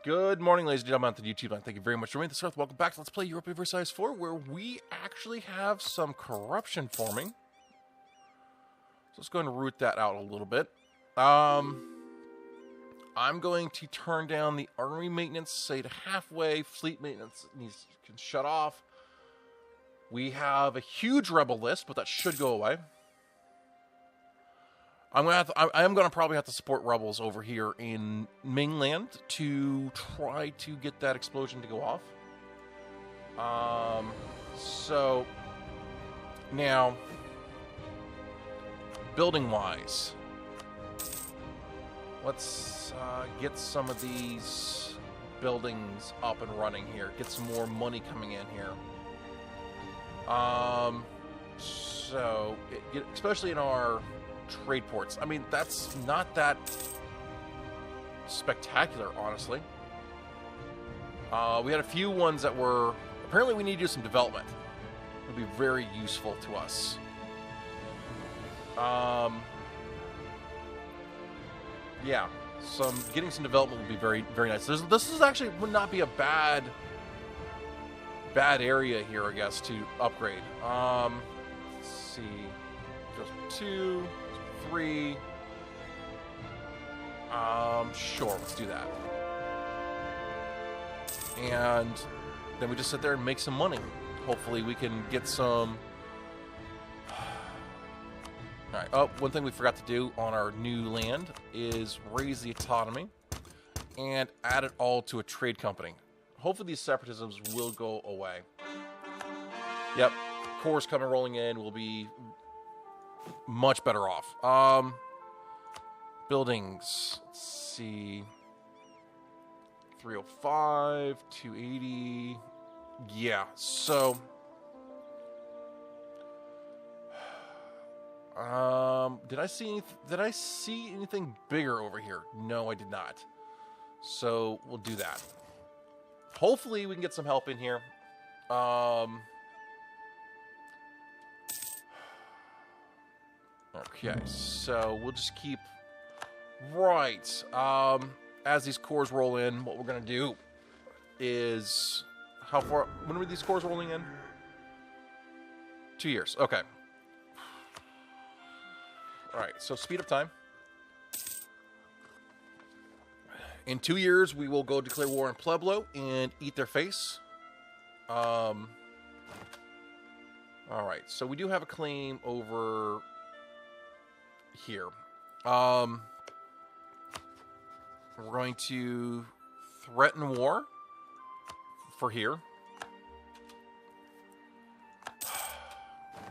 Good morning, ladies and gentlemen, on the YouTube line. Thank you very much for joining TheCiroth. Welcome back to Let's Play Europa Universalis 4, where we actually have some corruption forming. So let's go ahead and root that out a little bit. I'm going to turn down the army maintenance, say to halfway. Fleet maintenance can shut off. We have a huge rebel list, but that should go away. I am gonna probably have to support rebels over here in mainland to try to get that explosion to go off. So now, building wise, let's get some of these buildings up and running here. Get some more money coming in here. Especially in our trade ports. I mean, that's not that spectacular, honestly. We had a few ones that were... Apparently we need to do some development. It would be very useful to us. Yeah, getting some development would be very, very nice. This is actually would not be a bad area here, I guess, to upgrade. Let's see. Just 2... 3. Sure, let's do that. And then we just sit there and make some money. Hopefully we can get some... Alright, oh, one thing we forgot to do on our new land is raise the autonomy and add it all to a trade company. Hopefully these separatisms will go away. Yep, cores coming rolling in will be much better off. Buildings. Let's see. 305, 280. Yeah, so... Did I see anything bigger over here? No, I did not. So, we'll do that. Hopefully, we can get some help in here. Okay, so we'll just keep... Right. As these cores roll in, what we're going to do is... How far... When were these cores rolling in? 2 years. Okay. Alright, so speed up time. In 2 years, we will go declare war on Pueblo and eat their face. Alright, so we do have a claim over... here. We're going to threaten war for here.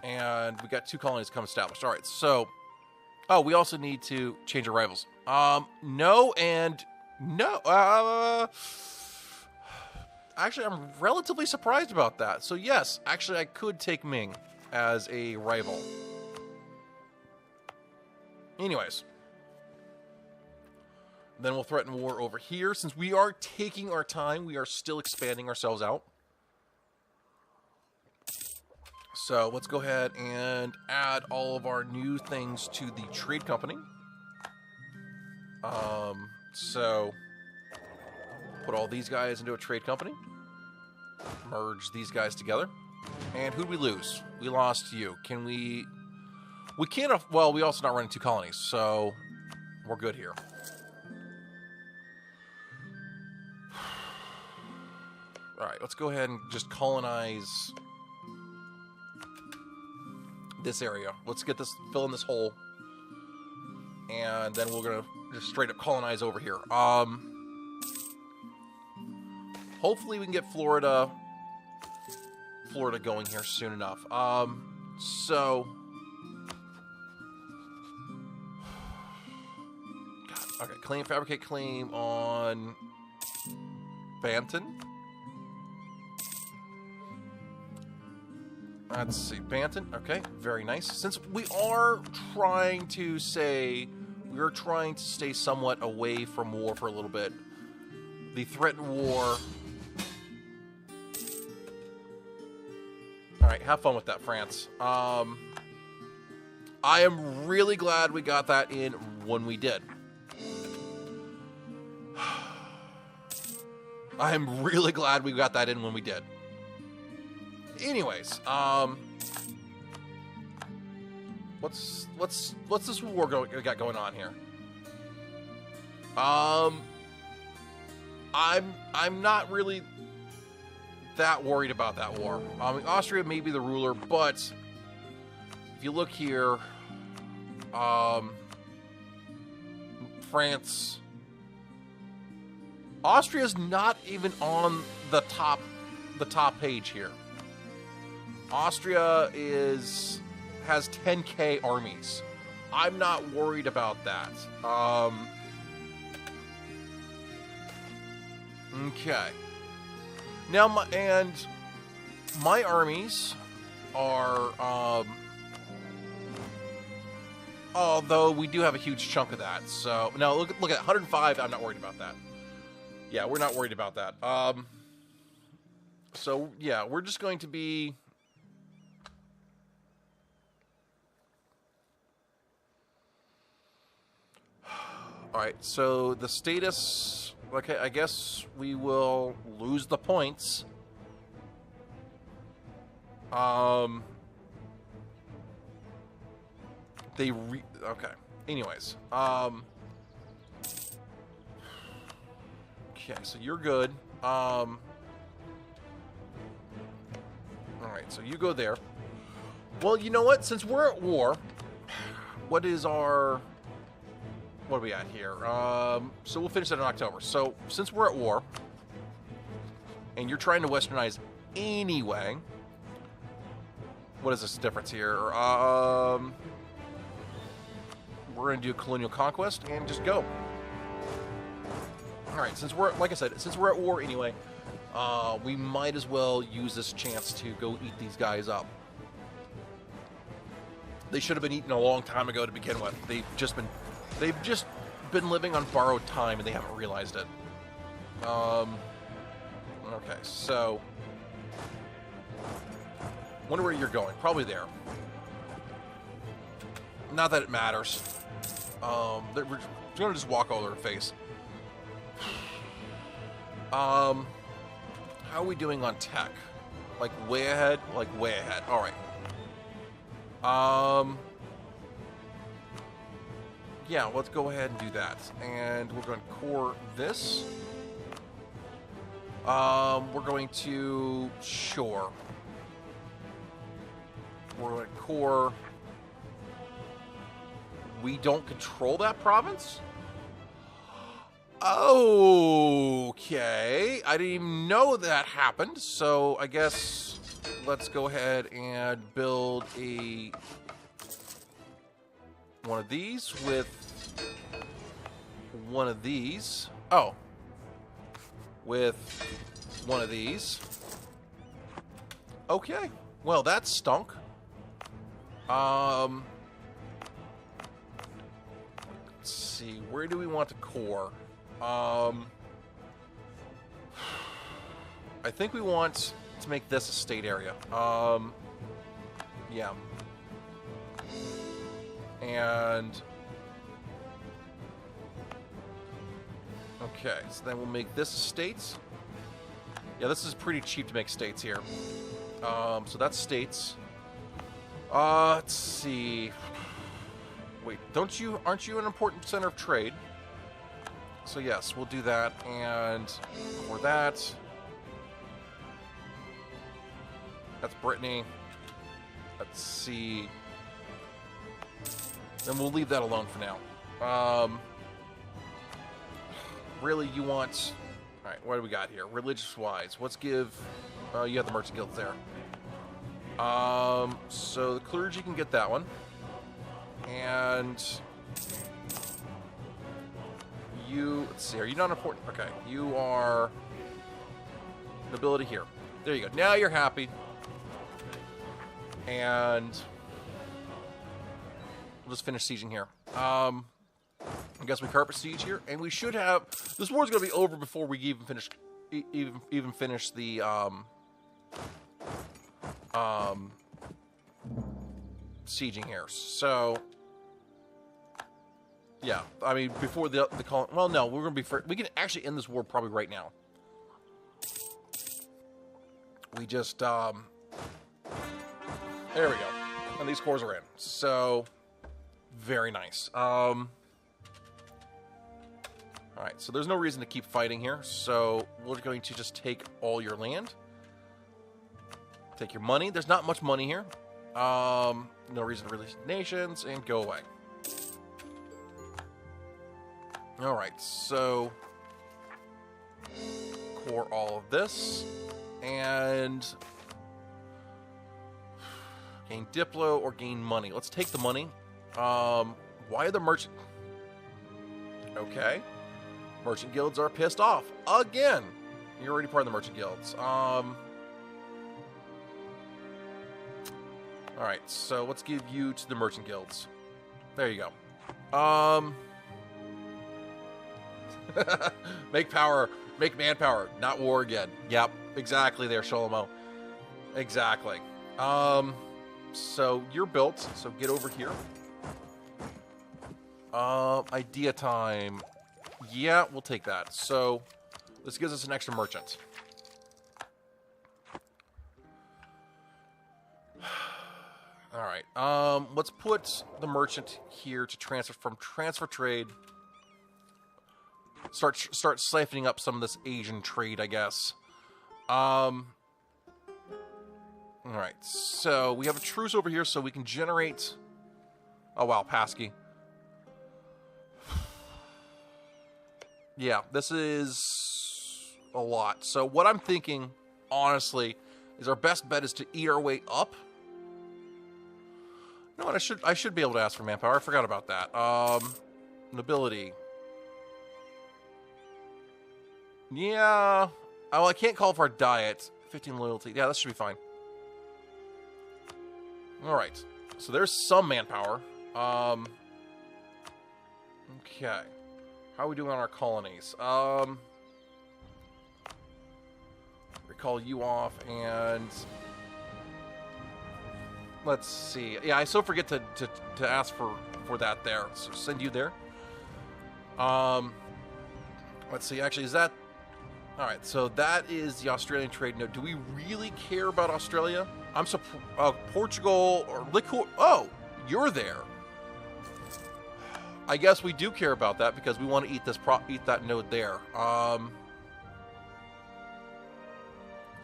And we got 2 colonies come established. All right, so... Oh, we also need to change our rivals. No and no. Actually, I'm relatively surprised about that. So yes, actually I could take Ming as a rival. Anyways, then we'll threaten war over here. Since we are taking our time, we are still expanding ourselves out. So let's go ahead and add all of our new things to the trade company. So put all these guys into a trade company. Merge these guys together. And who'd we lose? We lost you. Can we... We can't... Well, we also not running 2 colonies, so we're good here. Alright, let's go ahead and just colonize this area. Let's get this... Fill in this hole. And then we're going to just straight up colonize over here. Hopefully we can get Florida going here soon enough. So... Okay, fabricate claim on Banton. Let's see, Banton. Okay, very nice. Since we are trying to stay somewhat away from war for a little bit, the threatened war. All right, have fun with that, France. I am really glad we got that in when we did. I'm really glad we got that in when we did. Anyways, what's this war we got going on here? I'm not really that worried about that war. Austria may be the ruler, but if you look here, France, Austria's not even on the top page here. Austria has 10K armies. I'm not worried about that. Okay. Now, my armies are, although we do have a huge chunk of that. So, now look at 105. I'm not worried about that. Yeah, we're not worried about that. So, yeah, we're just going to be... Alright, so the status... Okay, I guess we will lose the points. Okay. Anyways. Okay, so you're good. Alright, so you go there. Well, you know what? Since we're at war, what is our... What are we at here? So we'll finish that in October. So, since we're at war, and you're trying to westernize anyway, what is this difference here? We're going to do colonial conquest and just go. Alright, since we're, like I said, since we're at war anyway, we might as well use this chance to go eat these guys up. They should have been eaten a long time ago to begin with. They've just been living on borrowed time, and they haven't realized it. Okay, so... Wonder where you're going. Probably there. Not that it matters. We're going to just walk over their face. How are we doing on tech? Like, way ahead? Like, way ahead. Alright. Yeah, let's go ahead and do that. And we're going to core this. We're going to... Sure. We're going to core... We don't control that province? Okay. I didn't even know that happened, so I guess let's go ahead and build a... one of these with one of these. Oh. With one of these. Okay. Well, that stunk. Let's see. Where do we want to core? I think we want to make this a state area. Yeah. And... Okay, so then we'll make this states. Yeah, this is pretty cheap to make states here. So that's states. Let's see. Wait, aren't you an important center of trade? So yes, we'll do that, and for that. That's Brittany. Let's see. Then we'll leave that alone for now. Really, you want... Alright, what do we got here? Religious-wise. Let's give... you have the merchant guilds there. So the clergy can get that one. And... You... Let's see, are you not important? Okay, you are... Nobility here. There you go. Now you're happy. And... We'll just finish sieging here. I guess we carpet siege here, and we should have... This war's going to be over before we even finish the sieging here. So yeah, I mean before the colony. Well, no, we're going to be... We can actually end this war probably right now. we just, there we go. And these cores are in. So, very nice. Alright, so there's no reason to keep fighting here. So, we're going to just take all your land. Take your money. There's not much money here. No reason to release nations, and go away. Alright, so core all of this, and gain Diplo or gain money. Let's take the money. Why are the merchant... Okay. Merchant guilds are pissed off. Again! You're already part of the merchant guilds. Alright, so let's give you to the merchant guilds. There you go. Make power, make manpower, not war again. Yep, exactly there, Sholomo. Exactly. So you're built, so get over here. Idea time. Yeah, we'll take that. So this gives us an extra merchant. Alright, let's put the merchant here to transfer from transfer trade. Start siphoning up some of this Asian trade, I guess. Alright, so we have a truce over here so we can generate... Oh, wow, Pasky. Yeah, this is a lot. So what I'm thinking, honestly, is our best bet is to eat our way up. No, I should be able to ask for manpower. I forgot about that. Nobility. Yeah. Oh, I can't call for a diet. 15 loyalty. Yeah, that should be fine. Alright. So there's some manpower. Okay. How are we doing on our colonies? Recall you off and... Let's see. Yeah, I so forget to ask for that there. So send you there. Let's see. Actually, is that... Alright, so that is the Australian trade note. Do we really care about Australia? I'm Portugal or Liquor... Oh, you're there. I guess we do care about that because we want to eat that node there.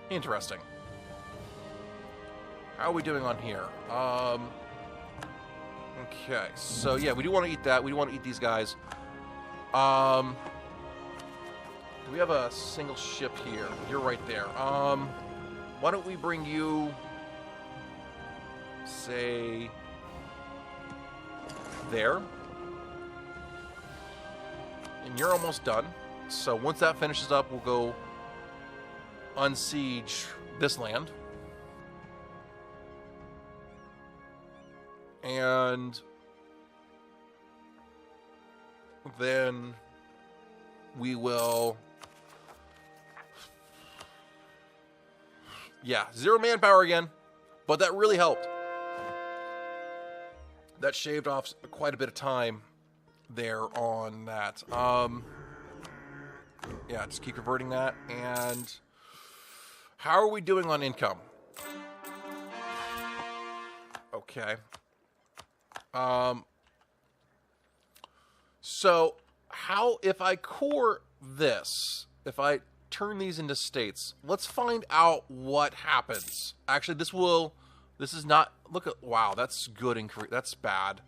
Interesting. How are we doing on here? Okay, so yeah, we do want to eat that. We do want to eat these guys. Do we have a single ship here? You're right there. Why don't we bring you, say, there? And you're almost done. So once that finishes up, we'll go unsiege this land. And then we will... Yeah, 0 manpower again, but that really helped. That shaved off quite a bit of time there on that. Yeah, just keep converting that. And how are we doing on income? Okay. So how, if I core this, if I turn these into states, let's find out what happens. Actually, this is not, look at, wow, that's good in Korea. That's bad.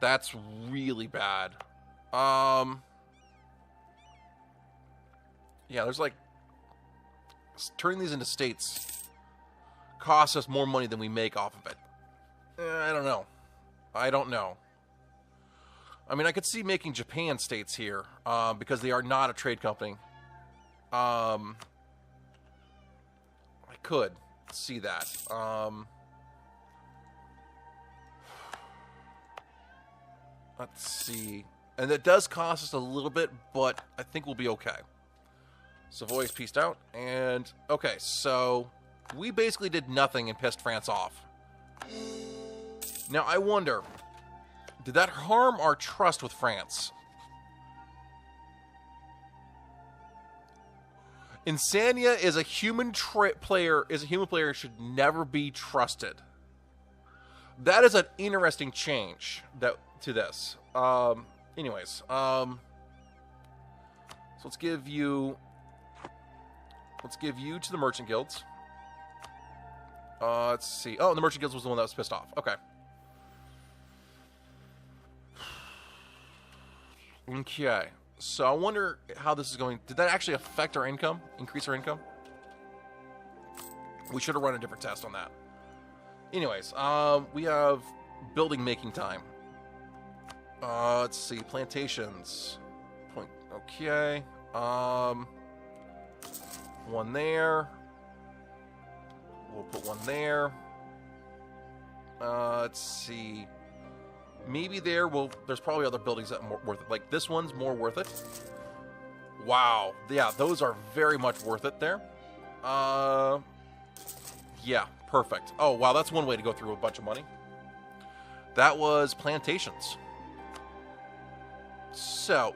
That's really bad. Yeah, there's like, turning these into states costs us more money than we make off of it. I don't know. I don't know. I mean, I could see making Japan states here, because they are not a trade company. I could see that. Let's see. And it does cost us a little bit, but I think we'll be okay. Savoy's pieced out. And, okay, so we basically did nothing and pissed France off. Now, I wonder, did that harm our trust with France? Insania is a human player. Is a human player should never be trusted. That is an interesting change to this. Anyways, so let's give you to the merchant guilds. Let's see. Oh, the merchant guilds was the one that was pissed off. Okay. Okay. So I wonder how this is going. Did that actually affect our income? Increase our income? We should have run a different test on that. Anyways, we have building making time. Let's see. Plantations. Okay. One there. We'll put one there. Let's see. Maybe there will. There's probably other buildings that are more worth it. Like this one's more worth it. Wow. Yeah, those are very much worth it there. Yeah, perfect. Oh, wow, that's one way to go through a bunch of money. That was plantations. So,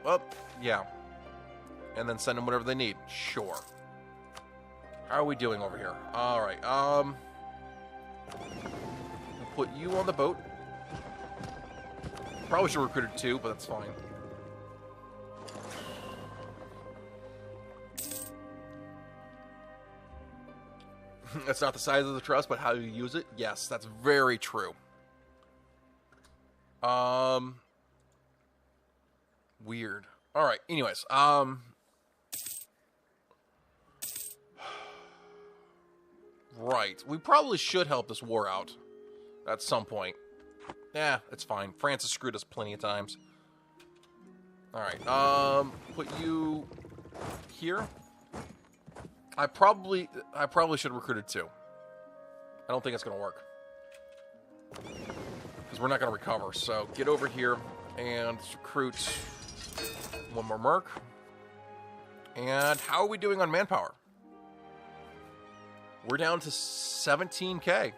yeah. And then send them whatever they need. Sure. How are we doing over here? All right. We'll put you on the boat. Probably should have recruited 2, but that's fine. That's not the size of the trust, but how you use it. Yes, that's very true. Weird. All right. Anyways, right. We probably should help this war out at some point. Yeah, it's fine. France has screwed us plenty of times. All right. Put you here. I probably should have recruited 2. I don't think it's going to work. Because we're not going to recover. So get over here and recruit 1 more merc. And how are we doing on manpower? We're down to 17k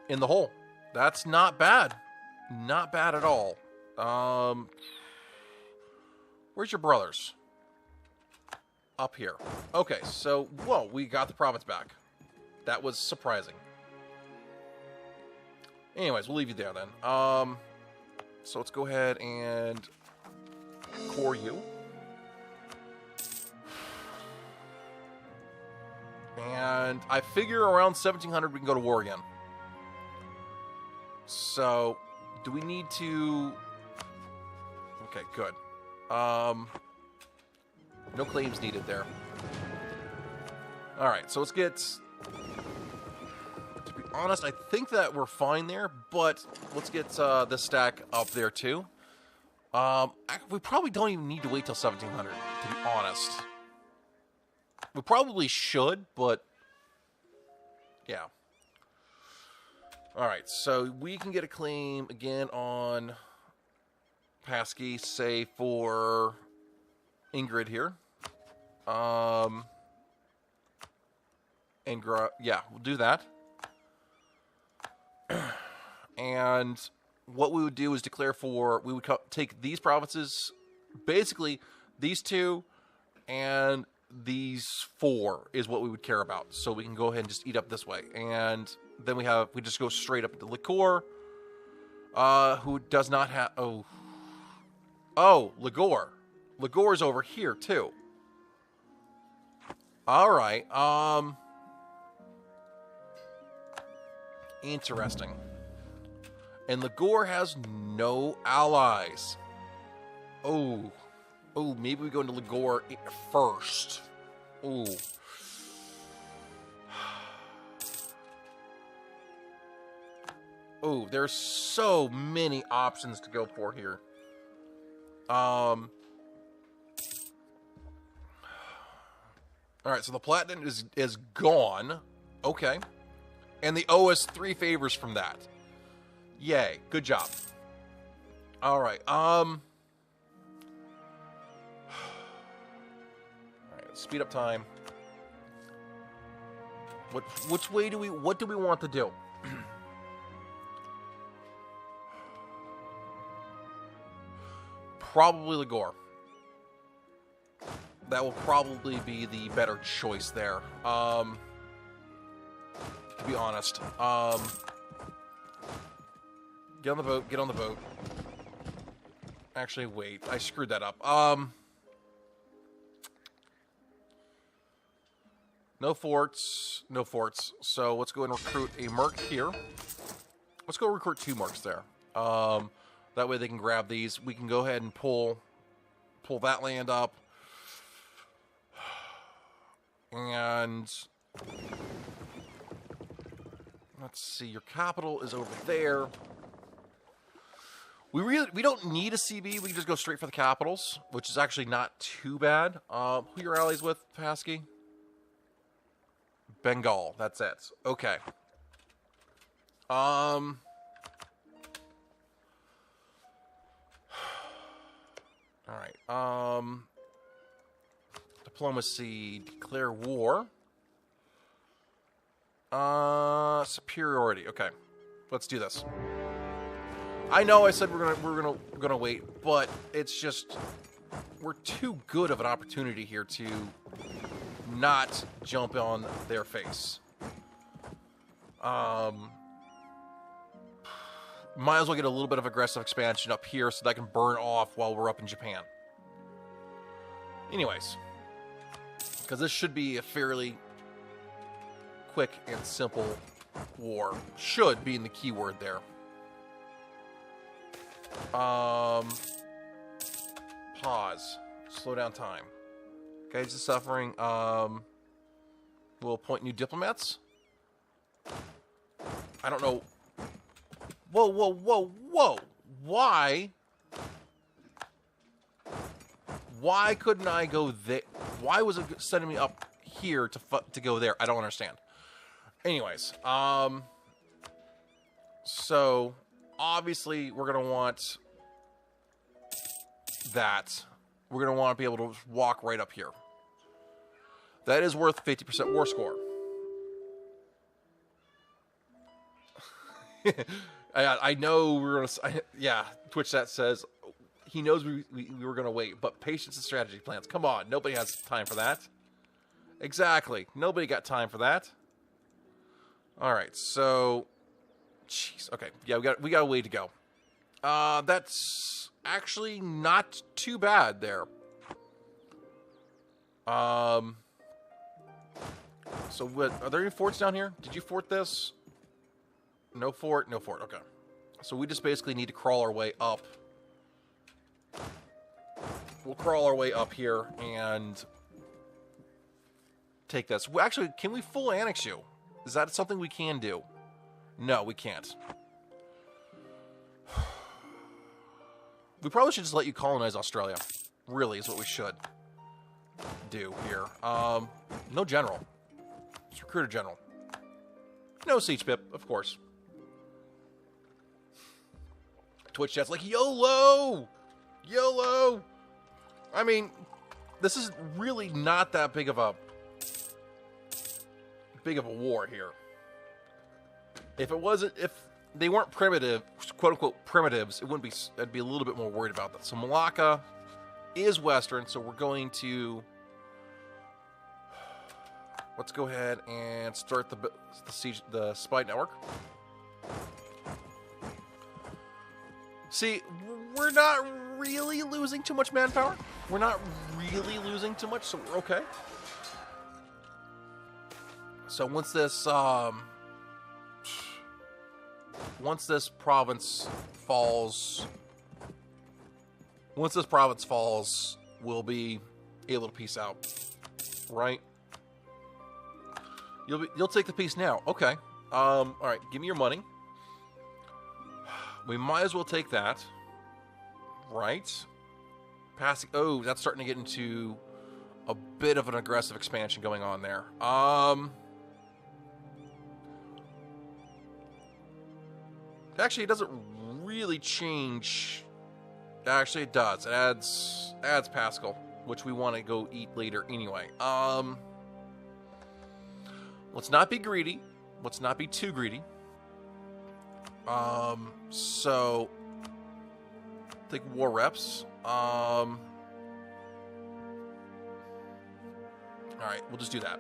in the hole. That's not bad. Not bad at all. Where's your brothers? Up here. Okay, so, whoa, we got the province back. That was surprising. Anyways, we'll leave you there then. So let's go ahead and core you. And I figure around 1700 we can go to war again. So, do we need to... Okay, good. No claims needed there. Alright, so let's get... To be honest, I think that we're fine there, but let's get this stack up there too. We probably don't even need to wait till 1700, to be honest. We probably should, but... Yeah. Alright, so we can get a claim again on Pasky, say for Ingrid here. Yeah, we'll do that. And what we would do is declare for, we would take these provinces, basically these 2 and these 4 is what we would care about. So we can go ahead and just eat up this way. And then we just go straight up to Liquor, who does not have, oh, Ligor. Ligor's over here too. All right. Interesting. And Ligor has no allies. Oh, maybe we go into Ligor first. Oh. Oh, there's so many options to go for here. All right, so the platinum is gone. Okay. And they owe us 3 favors from that. Yay, good job. All right. All right, speed up time. Which way do what do we want to do? Probably Ligor. that will probably be the better choice there. To be honest. Get on the boat, get on the boat. Actually, wait, I screwed that up. No forts, no forts. So let's go and recruit a merc here. Let's go recruit 2 mercs there. That way they can grab these. We can go ahead and pull that land up. And let's see, your capital is over there. We don't need a CB. We can just go straight for the capitals, which is actually not too bad. Who your allies with, Pasky? Bengal. That's it. Okay. All right. Diplomacy. Declare war. Superiority. Okay. Let's do this. I know I said we're gonna wait, but it's just we're too good of an opportunity here to not jump on their face. Might as well get a little bit of aggressive expansion up here so that I can burn off while we're up in Japan. Anyways, because this should be a fairly quick and simple war. Should be in the keyword there. Pause. Slow down time. Guides the suffering. We'll appoint new diplomats. I don't know. Whoa, whoa, whoa, whoa. Why? Why couldn't I go there? Why was it sending me up here to go there? I don't understand. Anyways, so obviously we're gonna want that. We're gonna want to be able to walk right up here. That is worth 50% war score. I know we're gonna. Yeah, Twitch chat says he knows we were gonna wait, but patience and strategy plans. Come on, nobody has time for that. Exactly, nobody got time for that. All right, so, jeez, okay, yeah, we got a way to go. That's actually not too bad there. So what? Are there any forts down here? Did you fort this? No fort, no fort. Okay, so we just basically need to crawl our way up. We'll crawl our way up here and take this. Well, actually, can we full annex you? Is that something we can do? No, we can't. We probably should just let you colonize Australia. Really is what we should do here. No general. Just recruit a general. No siege pip, of course. Twitch chat's like, YOLO! YOLO! I mean, this is really not that big of a war here. If it wasn't, if they weren't primitive, quote unquote primitives, it wouldn't be. I'd be a little bit more worried about that. So Malacca is Western, so we're going to let's go ahead and start the spy network. See, we're not really losing too much manpower. We're not really losing too much, so we're okay. So once this province falls, we'll be able to peace out, right? You'll take the peace now. Okay. All right. Give me your money. We might as well take that, right? Passing. Oh, that's starting to get into a bit of an aggressive expansion going on there. Actually, it doesn't really change. Actually, it does. It adds Pascal, which we want to go eat later anyway. Let's not be greedy. Let's not be too greedy. So take war reps. All right, we'll just do that.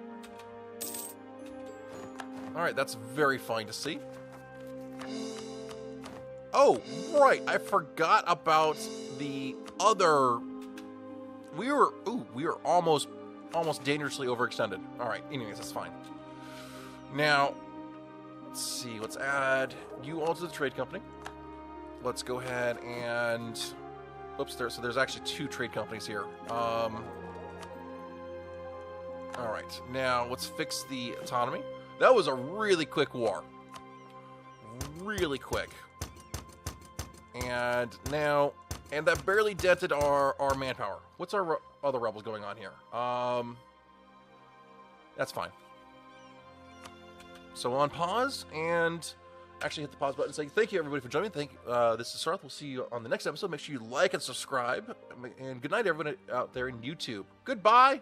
All right, that's very fine to see. Oh, right, I forgot about the other... We were almost dangerously overextended. All right, anyways, that's fine. Now, let's see, let's add you all to the trade company. Let's go ahead and... Oops, so there's actually 2 trade companies here. All right, now let's fix the autonomy. That was a really quick war. Really quick. And now... And that barely dented our manpower. What's our other rebels going on here? That's fine. So on pause, and actually hit the pause button saying thank you everybody for joining me. This is TheCiroth. We'll see you on the next episode. Make sure you like and subscribe. And good night everyone out there in YouTube. Goodbye!